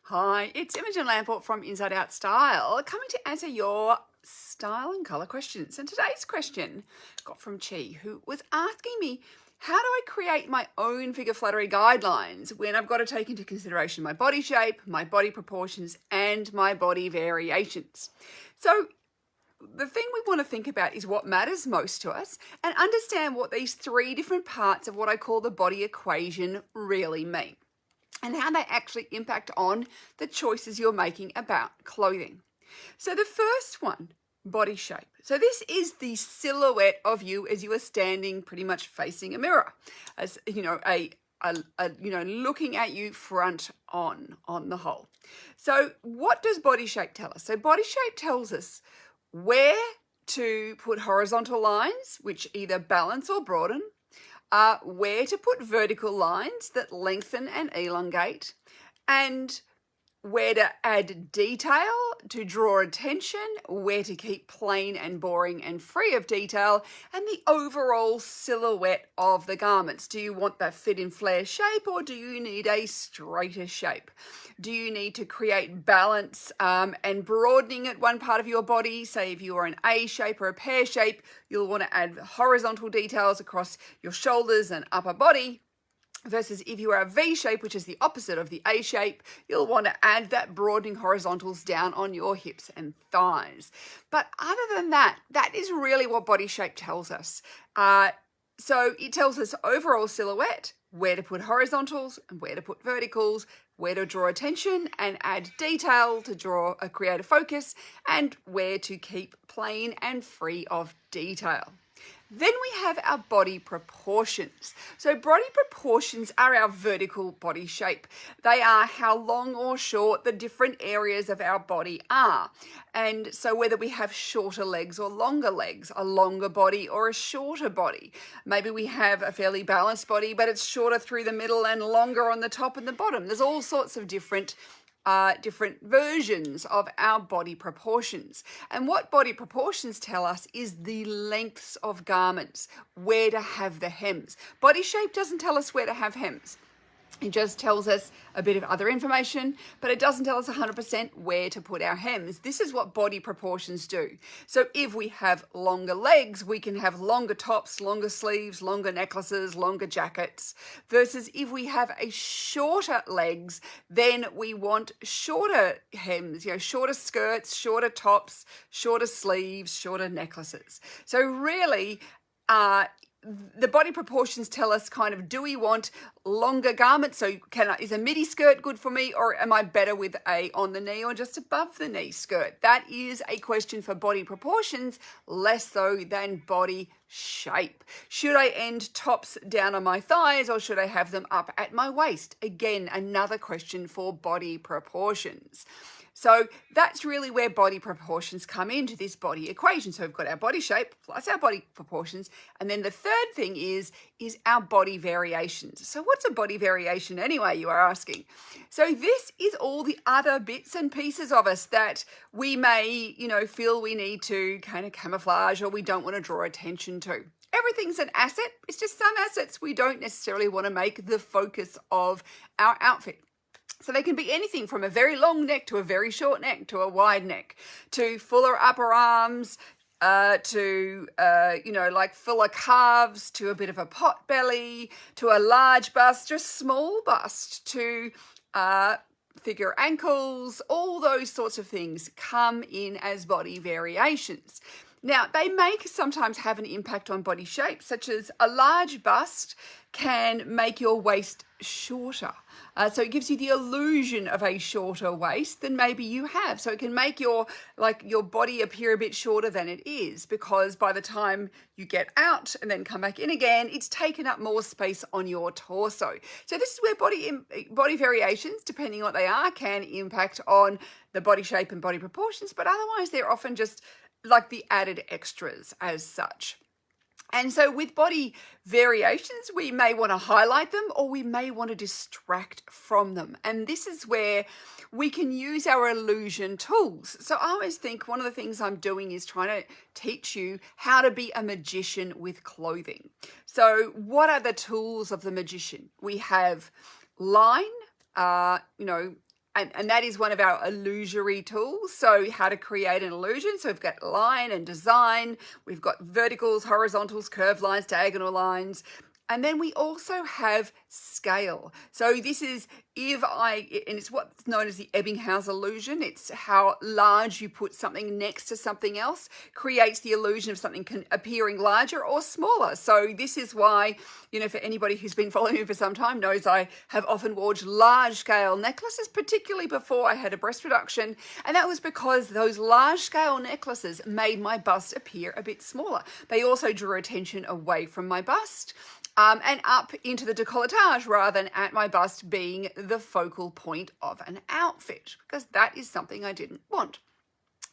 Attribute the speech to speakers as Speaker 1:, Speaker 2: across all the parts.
Speaker 1: Hi, it's Imogen Lamport from Inside Out Style, coming to answer your style and colour questions. And today's question got from Chi, who was asking me, how do I create my own figure flattery guidelines when I've got to take into consideration my body shape, my body proportions, and my body variations? So the thing we want to think about is what matters most to us and understand what these three different parts of what I call the body equation really mean, and how they actually impact on the choices you're making about clothing. So the first one, body shape. So this is the silhouette of you as you are standing pretty much facing a mirror, as you know, looking at you front on the whole. So what does body shape tell us? So body shape tells us where to put horizontal lines, which either balance or broaden, where to put vertical lines that lengthen and elongate, and where to add detail to draw attention, where to keep plain and boring and free of detail, and the overall silhouette of the garments. Do you want that fit in flare shape, or do you need a straighter shape? Do you need to create balance and broadening at one part of your body? Say if you are an A shape or a pear shape, you'll want to add horizontal details across your shoulders and upper body. Versus if you are a V shape, which is the opposite of the A shape, you'll want to add that broadening horizontals down on your hips and thighs. But other than that, that is really what body shape tells us. So it tells us overall silhouette, where to put horizontals and where to put verticals, where to draw attention and add detail to create a focus, and where to keep plain and free of detail. Then we have our body proportions. So body proportions are our vertical body shape. They are how long or short the different areas of our body are. And so whether we have shorter legs or longer legs, a longer body or a shorter body. Maybe we have a fairly balanced body, but it's shorter through the middle and longer on the top and the bottom. There's all sorts of different versions of our body proportions. And what body proportions tell us is the lengths of garments, where to have the hems. Body shape doesn't tell us where to have hems. It just tells us a bit of other information, but it doesn't tell us 100% where to put our hems. This is what body proportions do. So if we have longer legs, we can have longer tops, longer sleeves, longer necklaces, longer jackets. Versus if we have a shorter legs, then we want shorter hems, shorter skirts, shorter tops, shorter sleeves, shorter necklaces. So really, the body proportions tell us kind of, do we want longer garments? So is a midi skirt good for me, or am I better with a on the knee or just above the knee skirt? That is a question for body proportions, less so than body shape. Should I end tops down on my thighs, or should I have them up at my waist? Again, another question for body proportions. So that's really where body proportions come into this body equation. So we've got our body shape plus our body proportions. And then the third thing is our body variations. So what's a body variation anyway, you are asking? So this is all the other bits and pieces of us that we may, feel we need to kind of camouflage or we don't want to draw attention to. Everything's an asset. It's just some assets we don't necessarily want to make the focus of our outfit. So they can be anything from a very long neck to a very short neck to a wide neck, to fuller upper arms, to fuller calves, to a bit of a pot belly, to a large bust, just small bust, to figure ankles. All those sorts of things come in as body variations. Now, they may sometimes have an impact on body shape, such as a large bust can make your waist shorter. So it gives you the illusion of a shorter waist than maybe you have. So it can make your body appear a bit shorter than it is, because by the time you get out and then come back in again, it's taken up more space on your torso. So this is where body variations, depending on what they are, can impact on the body shape and body proportions, but otherwise they're often just like the added extras as such. And so with body variations, we may want to highlight them or we may want to distract from them. And this is where we can use our illusion tools. So I always think one of the things I'm doing is trying to teach you how to be a magician with clothing. So what are the tools of the magician? We have line, and that is one of our illusory tools. So how to create an illusion. So we've got line and design. We've got verticals, horizontals, curved lines, diagonal lines. And then we also have scale. So this is and it's what's known as the Ebbinghaus illusion. It's how large you put something next to something else creates the illusion of something appearing larger or smaller. So this is why, for anybody who's been following me for some time knows I have often worn large scale necklaces, particularly before I had a breast reduction. And that was because those large scale necklaces made my bust appear a bit smaller. They also drew attention away from my bust. And up into the décolletage rather than at my bust being the focal point of an outfit, because that is something I didn't want.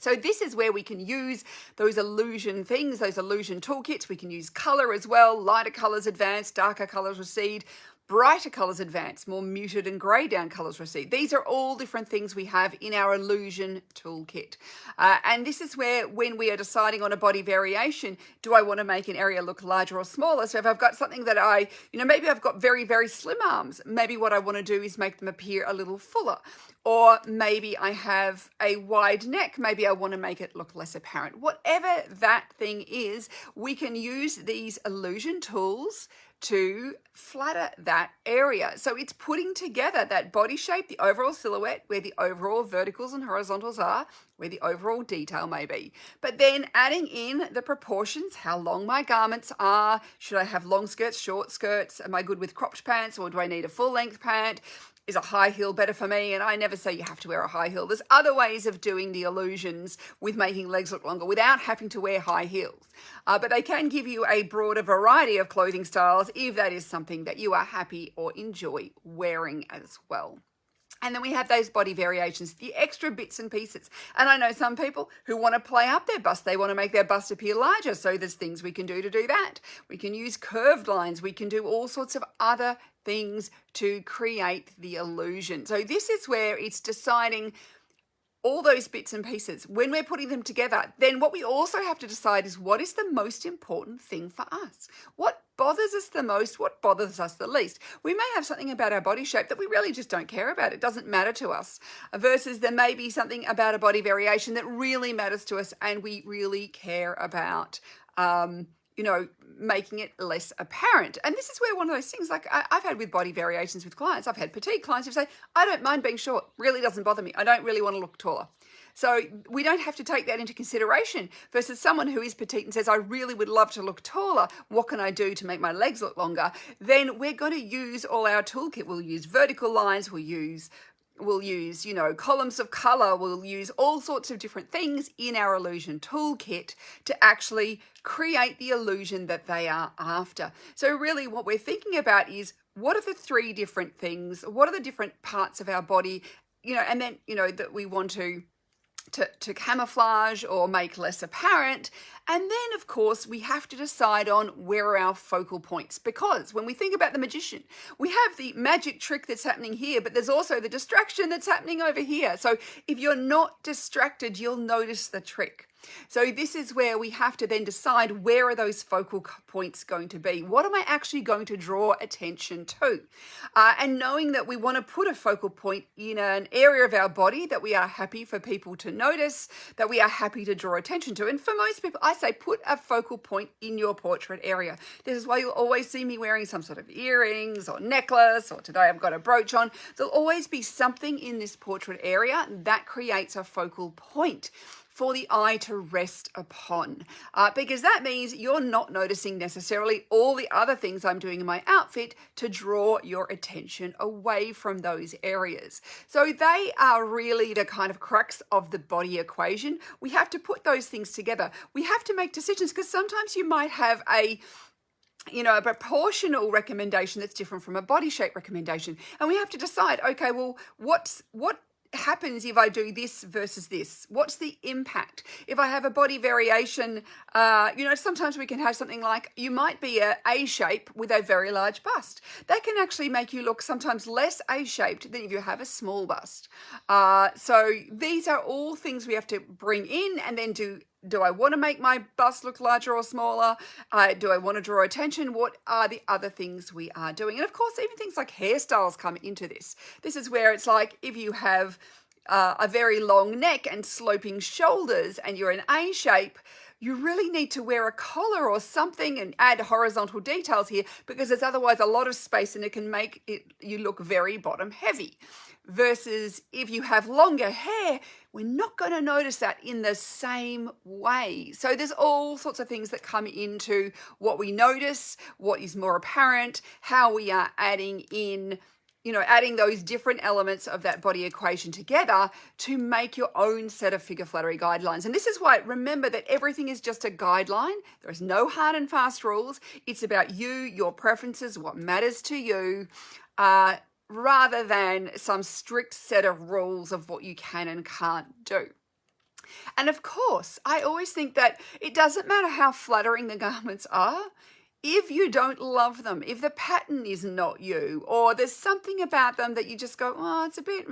Speaker 1: So this is where we can use those illusion things, those illusion toolkits. We can use color as well. Lighter colors advance, darker colors recede. Brighter colours advance, more muted and grey down colours recede. These are all different things we have in our illusion toolkit. And this is where, when we are deciding on a body variation, do I want to make an area look larger or smaller? So if I've got something that maybe I've got very, very slim arms, maybe what I want to do is make them appear a little fuller. Or maybe I have a wide neck, maybe I want to make it look less apparent. Whatever that thing is, we can use these illusion tools to flatter that area. So it's putting together that body shape, the overall silhouette, where the overall verticals and horizontals are, where the overall detail may be. But then adding in the proportions, how long my garments are. Should I have long skirts, short skirts? Am I good with cropped pants, or do I need a full length pant? Is a high heel better for me? And I never say you have to wear a high heel. There's other ways of doing the illusions with making legs look longer without having to wear high heels. But they can give you a broader variety of clothing styles if that is something that you are happy or enjoy wearing as well. And then we have those body variations, the extra bits and pieces. And I know some people who want to play up their bust. They want to make their bust appear larger. So there's things we can do to do that. We can use curved lines. We can do all sorts of other things to create the illusion. So this is where it's deciding all those bits and pieces. When we're putting them together, then what we also have to decide is, what is the most important thing for us? What bothers us the most? What bothers us the least? We may have something about our body shape that we really just don't care about. It doesn't matter to us. Versus there may be something about a body variation that really matters to us and we really care about making it less apparent. And this is where one of those things, like I've had with body variations with clients, I've had petite clients who say, I don't mind being short, really doesn't bother me. I don't really want to look taller. So we don't have to take that into consideration versus someone who is petite and says, I really would love to look taller. What can I do to make my legs look longer? Then we're going to use all our toolkit. We'll use vertical lines. We'll use columns of color. We'll use all sorts of different things in our illusion toolkit to actually create the illusion that they are after. So really what we're thinking about is, what are the three different things? What are the different parts of our body, and then, that we want to camouflage or make less apparent. And then, of course, we have to decide on where are our focal points, because when we think about the magician, we have the magic trick that's happening here, but there's also the distraction that's happening over here. So if you're not distracted, you'll notice the trick. So this is where we have to then decide, where are those focal points going to be? What am I actually going to draw attention to? And knowing that we want to put a focal point in an area of our body that we are happy for people to notice, that we are happy to draw attention to. And for most people, I say put a focal point in your portrait area. This is why you'll always see me wearing some sort of earrings or necklace, or today I've got a brooch on. There'll always be something in this portrait area that creates a focal point for the eye to rest upon, because that means you're not noticing necessarily all the other things I'm doing in my outfit to draw your attention away from those areas. So they are really the kind of crux of the body equation. We have to put those things together. We have to make decisions, because sometimes you might have a proportional recommendation that's different from a body shape recommendation. And we have to decide, okay, well, what happens if I do this versus this? What's the impact? If I have a body variation, sometimes we can have something like, you might be a A-shape with a very large bust. That can actually make you look sometimes less A-shaped than if you have a small bust. So these are all things we have to bring in and then do do I want to make my bust look larger or smaller? Do I want to draw attention? What are the other things we are doing? And of course, even things like hairstyles come into this. This is where it's like if you have a very long neck and sloping shoulders and you're in A shape, you really need to wear a collar or something and add horizontal details here, because there's otherwise a lot of space and it can make you look very bottom heavy. Versus if you have longer hair, we're not going to notice that in the same way. So there's all sorts of things that come into what we notice, what is more apparent, how we are adding in, adding those different elements of that body equation together to make your own set of figure flattery guidelines. And this is why, remember that everything is just a guideline. There is no hard and fast rules. It's about you, your preferences, what matters to you, rather than some strict set of rules of what you can and can't do. And of course, I always think that it doesn't matter how flattering the garments are. If you don't love them, if the pattern is not you, or there's something about them that you just go, oh, it's a bit,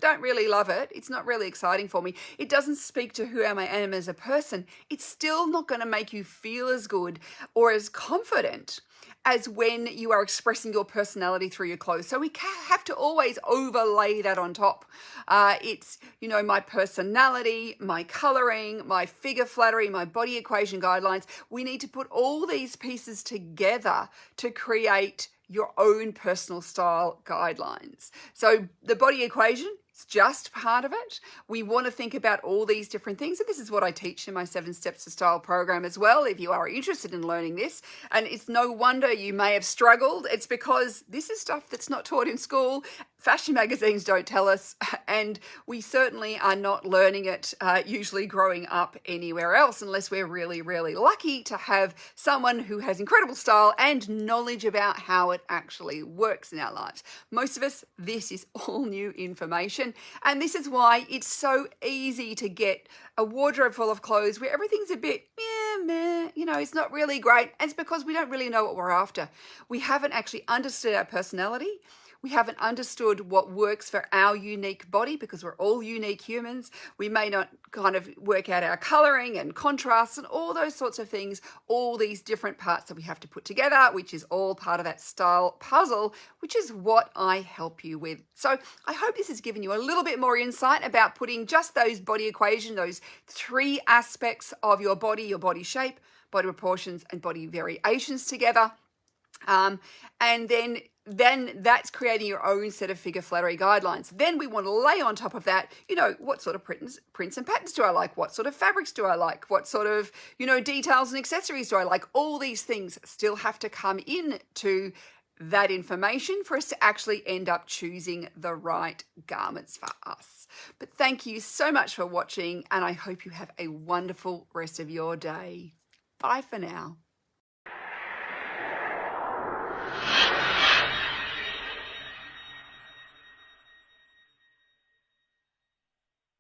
Speaker 1: don't really love it, it's not really exciting for me, it doesn't speak to who I am as a person, it's still not going to make you feel as good or as confident as when you are expressing your personality through your clothes. So we have to always overlay that on top. It's, my personality, my coloring, my figure flattery, my body equation guidelines. We need to put all these pieces together to create your own personal style guidelines. So the body equation is just part of it. We want to think about all these different things. And this is what I teach in my 7 Steps to Style program as well, if you are interested in learning this. And it's no wonder you may have struggled. It's because this is stuff that's not taught in school. Fashion magazines don't tell us, and we certainly are not learning it usually growing up anywhere else, unless we're really, really lucky to have someone who has incredible style and knowledge about how it actually works in our lives. Most of us, this is all new information, and this is why it's so easy to get a wardrobe full of clothes where everything's a bit meh, it's not really great, and it's because we don't really know what we're after. We haven't actually understood our personality. We haven't understood what works for our unique body, because we're all unique humans. We may not kind of work out our coloring and contrasts and all those sorts of things, all these different parts that we have to put together, which is all part of that style puzzle, which is what I help you with. So I hope this has given you a little bit more insight about putting just those body equation, those 3 aspects of your body shape, body proportions, and body variations together. And then that's creating your own set of figure flattery guidelines. Then we want to lay on top of that, what sort of prints and patterns do I like? What sort of fabrics do I like? What sort of, details and accessories do I like? All these things still have to come in to that information for us to actually end up choosing the right garments for us. But thank you so much for watching, and I hope you have a wonderful rest of your day. Bye for now.